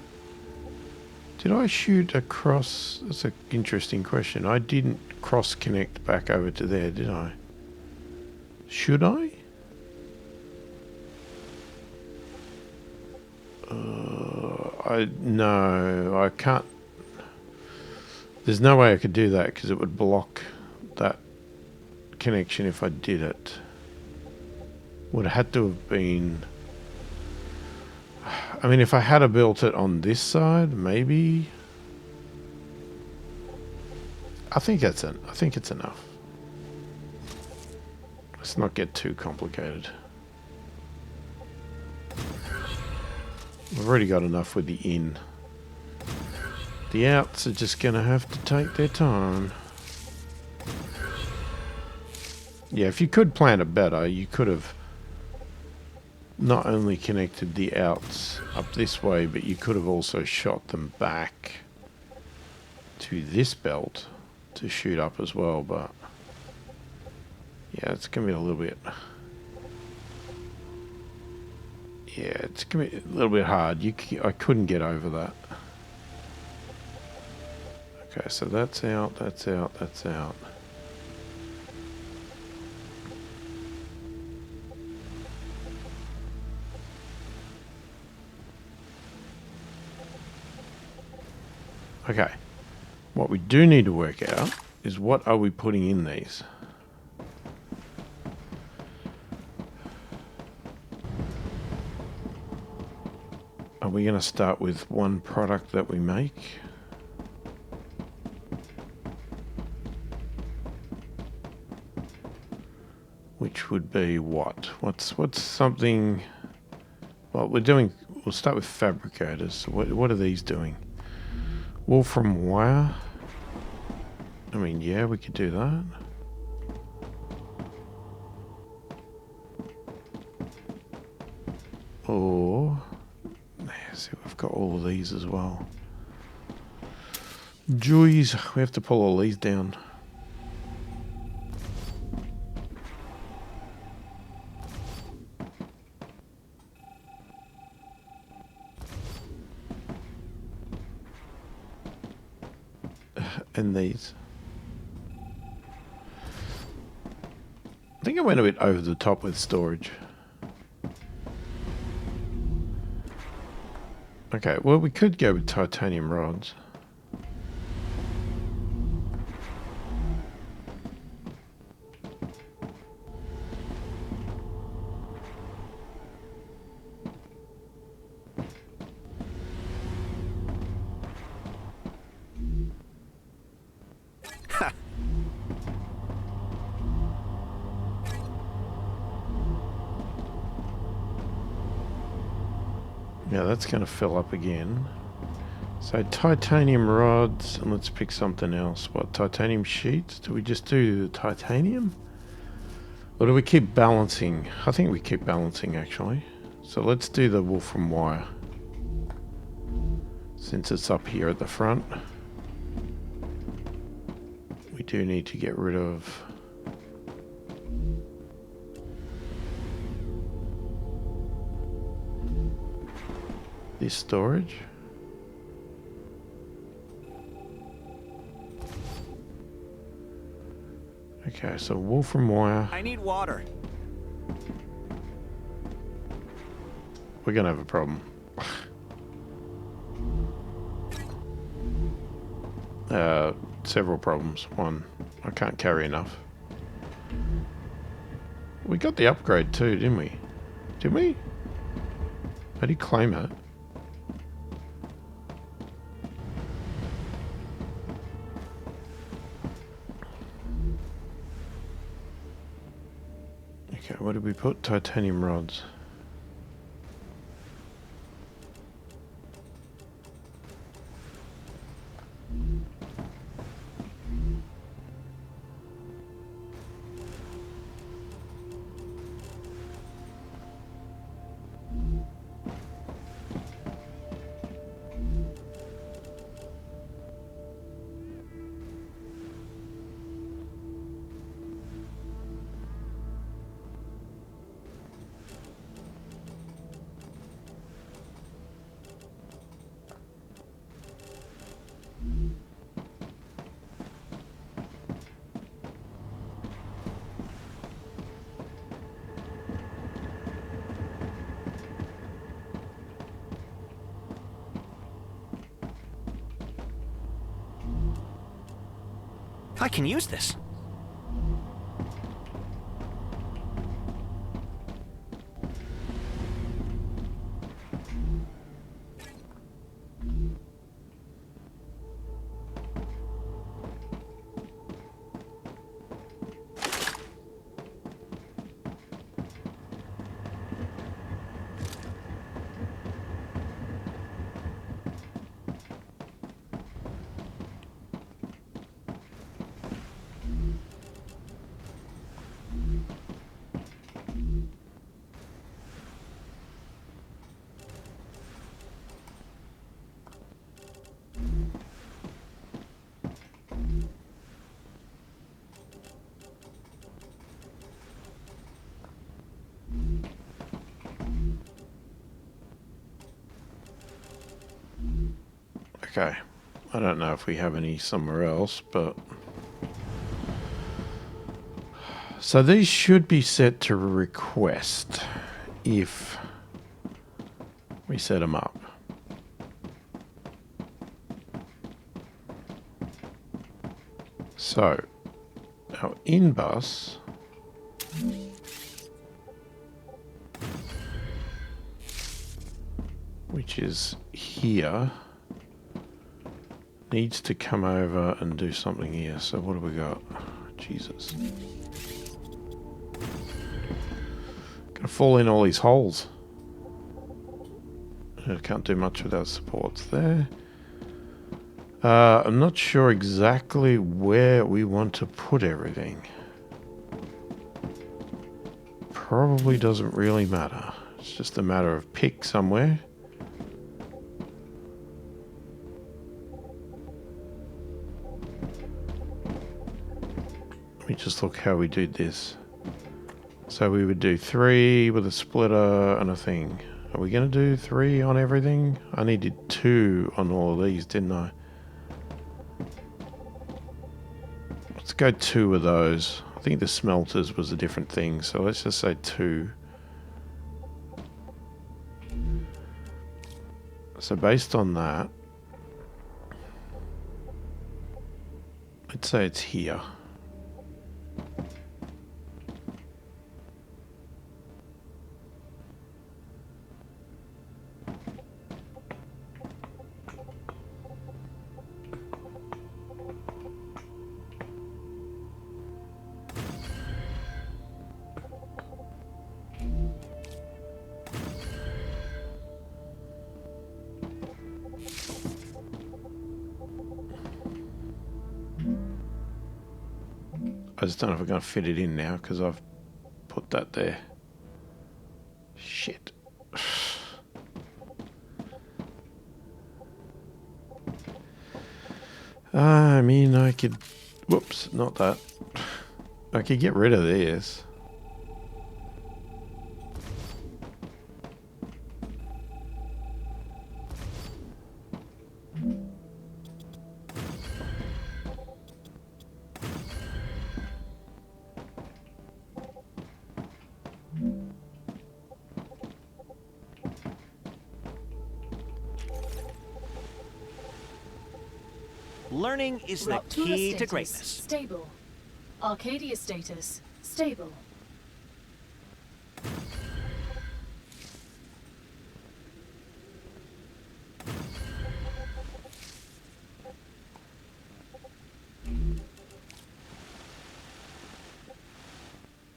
Did I shoot across? That's an interesting question. I didn't cross connect back over to there, did I? Should I? No, I can't. There's no way I could do that because it would block that connection if I did it. Would have had to have been. I mean, if I had built it on this side, maybe. I think it's enough. Let's not get too complicated. We've already got enough with the in. The outs are just going to have to take their time. Yeah, if you could plan it better, you could have not only connected the outs up this way, but you could have also shot them back to this belt to shoot up as well, but yeah, it's going to be a little bit... Yeah, it's going to be a little bit hard. I couldn't get over that. Okay, so that's out, that's out, that's out. Okay, what we do need to work out is what are we putting in these? Are we going to start with one product that we make? Which would be what? What's something... Well, we'll start with fabricators. What are these doing? Wool from wire? I mean, yeah, we could do that. Or... See, we've got all of these as well. Joys, we have to pull all these down. And these. I think I went a bit over the top with storage. Okay, well, we could go with titanium rods. Yeah, that's going to fill up again. So titanium rods, and let's pick something else. What, titanium sheets? Do we just do titanium? Or do we keep balancing? I think we keep balancing, actually. So let's do the wool from wire. Since it's up here at the front. We do need to get rid of... this storage. Okay, so wool from wire. I need water. We're gonna have a problem. Several problems. One, I can't carry enough. We got the upgrade too, didn't we? Did we? I did claim it. Okay, what did we put? Titanium rods. I can use this. Okay, I don't know if we have any somewhere else, but... So these should be set to request if we set them up. So, our in-bus... which is here, needs to come over and do something here. So what have we got? Jesus. Gonna fall in all these holes. I can't do much without supports there. I'm not sure exactly where we want to put everything. Probably doesn't really matter. It's just a matter of pick somewhere. Let me just look how we did this. So we would do 3 with a splitter and a thing. Are we going to do 3 on everything? I needed 2 on all of these, didn't I? Let's go 2 of those. I think the smelters was a different thing, so let's just say 2. So based on that, let's say it's here. I just don't know if we're going to fit it in now because I've put that there. Shit. I mean, I could... Whoops, not that. I could get rid of this. Learning is the Rupture key to status greatness. Stable. Arcadia status stable.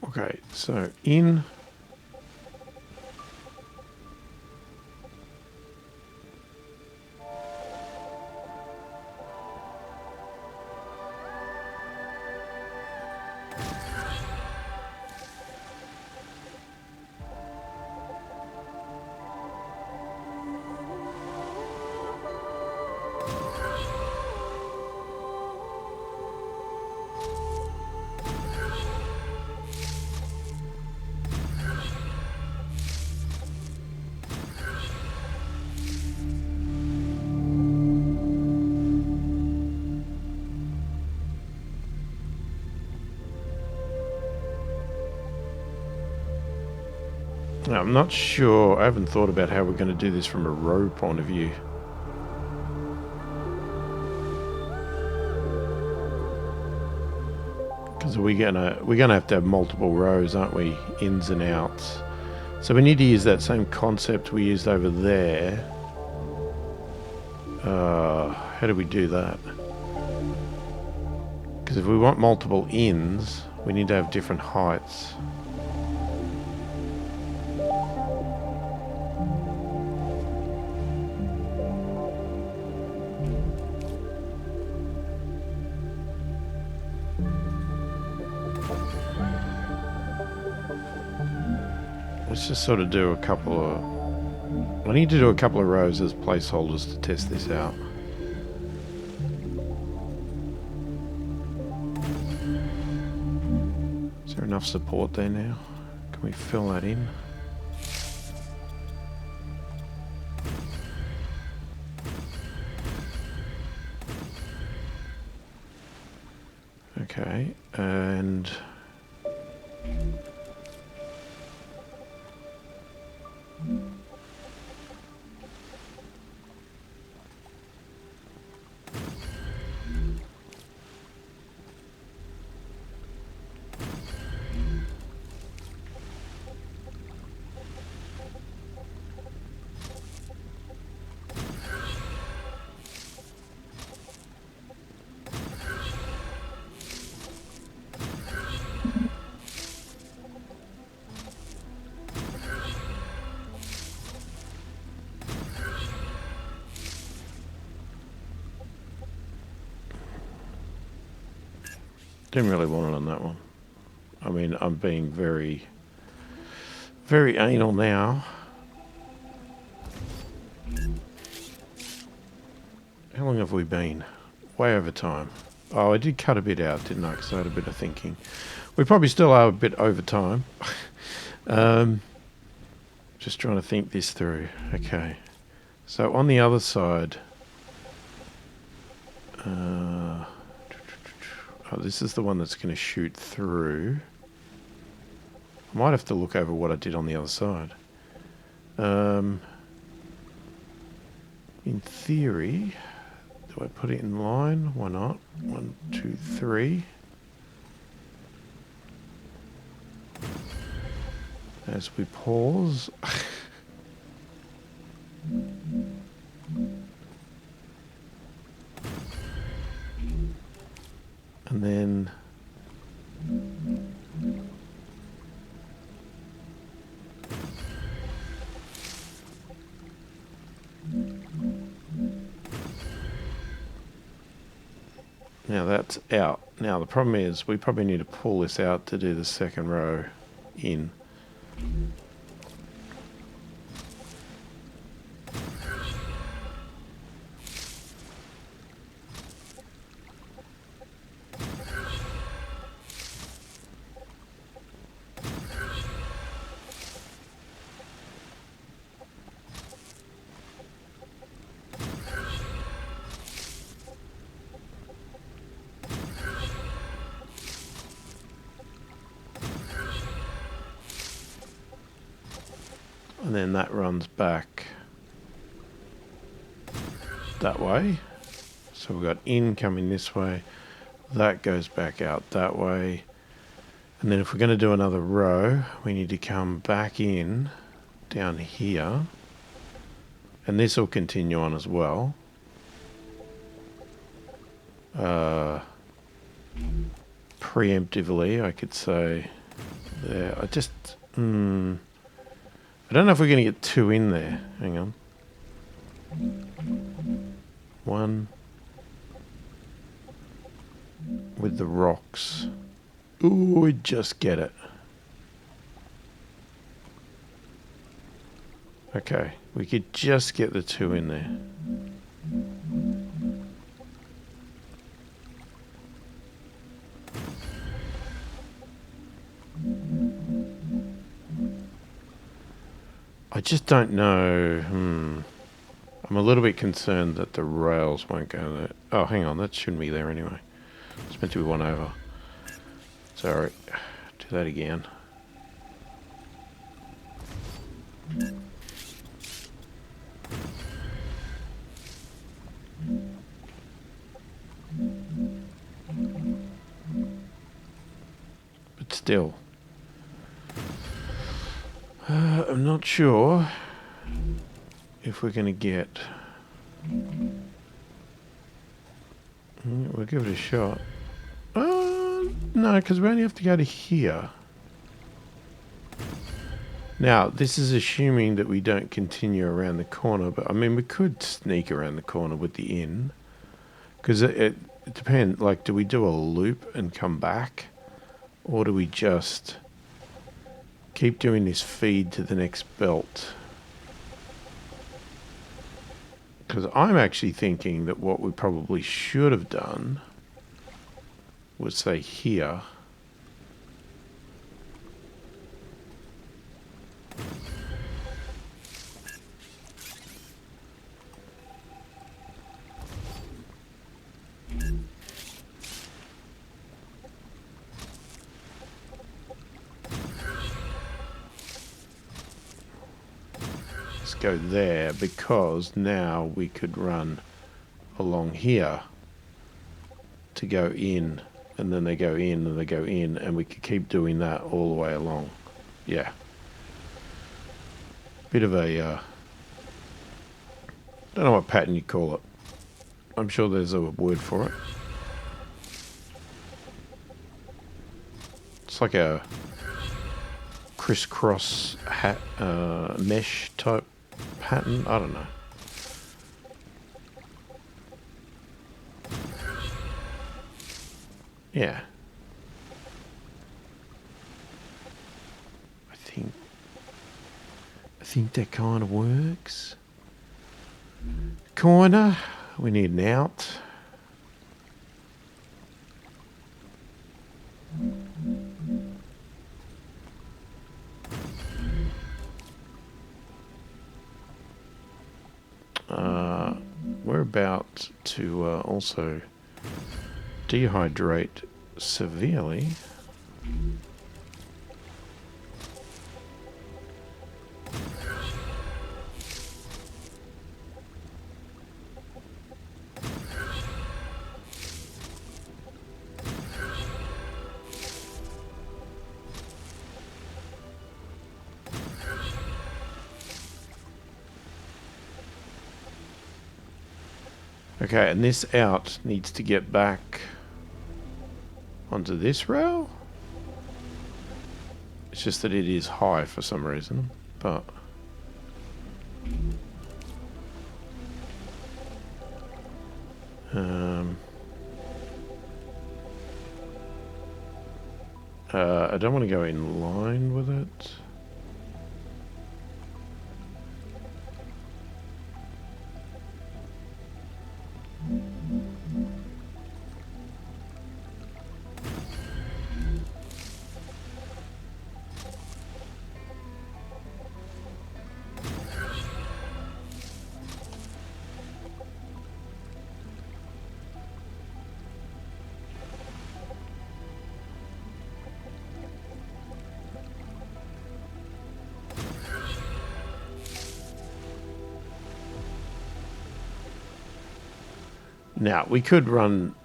Okay, so in... I'm not sure. I haven't thought about how we're going to do this from a row point of view. Because we're gonna have to have multiple rows, aren't we? Ins and outs. So we need to use that same concept we used over there. How do we do that? Because if we want multiple ins, we need to have different heights. Let's just sort of do a couple of... I need to do a couple of rows as placeholders to test this out. Is there enough support there now? Can we fill that in? Okay, and... Didn't really want it on that one. I mean, I'm being very, very anal now. How long have we been? Way over time. Oh, I did cut a bit out, didn't I? Because I had a bit of thinking. We probably still are a bit over time. Just trying to think this through. Okay. So on the other side... oh, this is the one that's going to shoot through. I might have to look over what I did on the other side. In theory, do I put it in line? Why not? 1, 2, 3. As we pause. And then now that's out. Now the problem is we probably need to pull this out to do the second row in. And then that runs back that way. So we've got in coming this way. That goes back out that way. And then if we're going to do another row, we need to come back in down here. And this will continue on as well. Preemptively, I could say there. I just... I don't know if we're going to get 2 in there. Hang on. 1. With the rocks. Ooh, we just get it. Okay, we could just get the 2 in there. I just don't know. I'm a little bit concerned that the rails won't go there. Oh, hang on. That shouldn't be there anyway. It's meant to be 1 over. Sorry. Do that again. But still. I'm not sure if we're going to get... We'll give it a shot. No, because we only have to go to here. Now, this is assuming that we don't continue around the corner, but I mean, we could sneak around the corner with the inn. Because it depends, like, do we do a loop and come back? Or do we just... keep doing this feed to the next belt? Because I'm actually thinking that what we probably should have done was say here. Go there, because now we could run along here to go in, and then they go in and they go in, and we could keep doing that all the way along. Yeah, bit of a don't know what pattern you call it. I'm sure there's a word for it. It's like a crisscross hat mesh type pattern. I don't know. Yeah. think that kind of works. Corner. We need an out. We're about to also dehydrate severely. Okay, and this out needs to get back onto this rail. It's just that it is high for some reason, but I don't want to go in line with it. Now, we could run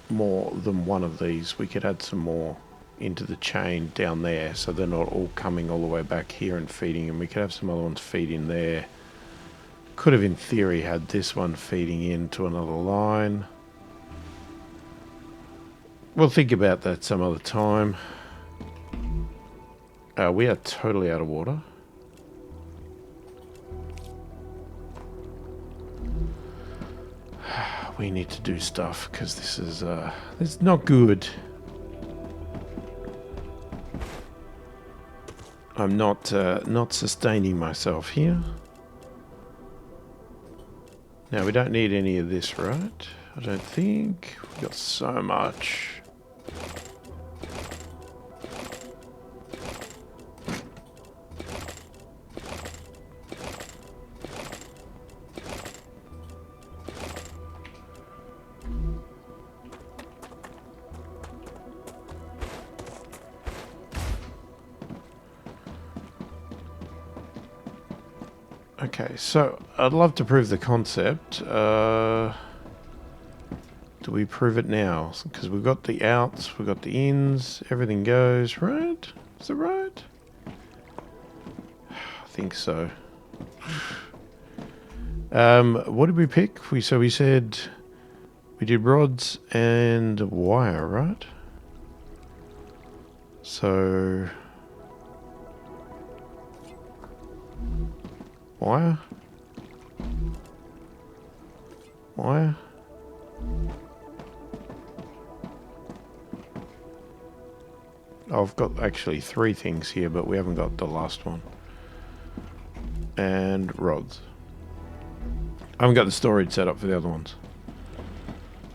more than one of these. We could add some more into the chain down there so they're not all coming all the way back here and feeding, and we could have some other ones feed in there. Could have, in theory, had this one feeding into another line. We'll think about that some other time. We are totally out of water. We need to do stuff because this is not good. I'm not sustaining myself here. Now we don't need any of this, right? I don't think. We've got so much. Okay, so I'd love to prove the concept. Do we prove it now? Because we've got the outs, we've got the ins, everything goes, right? Is it right? I think so. What did we pick? So we said we did rods and wire, right? So wire? Wire? Oh, I've got actually 3 things here, but we haven't got the last one. And rods. I haven't got the storage set up for the other ones.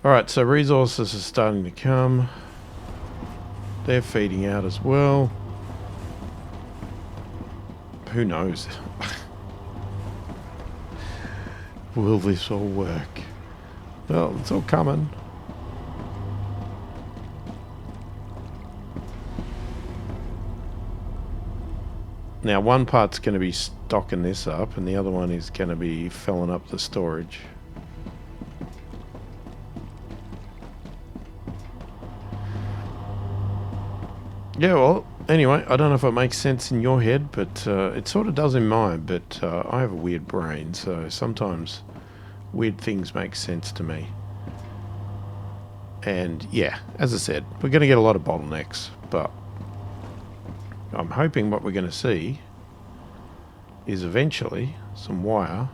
Alright, so resources are starting to come. They're feeding out as well. Who knows? Will this all work? Well, it's all coming. Now, one part's going to be stocking this up, and the other one is going to be filling up the storage. Yeah, well, anyway, I don't know if it makes sense in your head, but it sort of does in mine, but I have a weird brain, so sometimes weird things make sense to me. And yeah, as I said, we're going to get a lot of bottlenecks, but I'm hoping what we're going to see is eventually some wire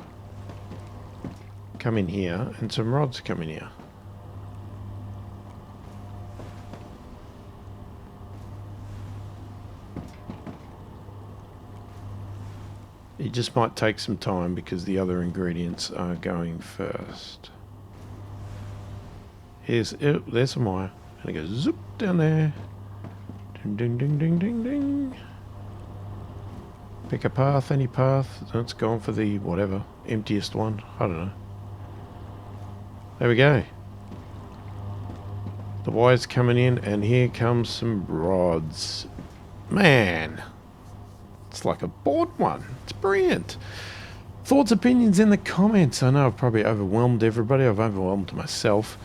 come in here and some rods come in here. You just might take some time because the other ingredients are going first. There's some wire. And it goes zoop down there. Ding, ding, ding, ding, ding, ding. Pick a path, any path. Let's go on for the whatever, emptiest one. I don't know. There we go. The wire's coming in, and here comes some rods. Man, it's like a board one. It's brilliant. Thoughts, opinions in the comments. I know I've probably overwhelmed everybody. I've overwhelmed myself.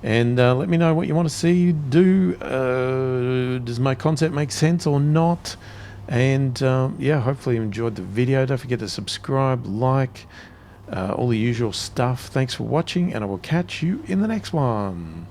And let me know what you want to see do. Does my concept make sense or not? And yeah, hopefully you enjoyed the video. Don't forget to subscribe, like, all the usual stuff. Thanks for watching, and I will catch you in the next one.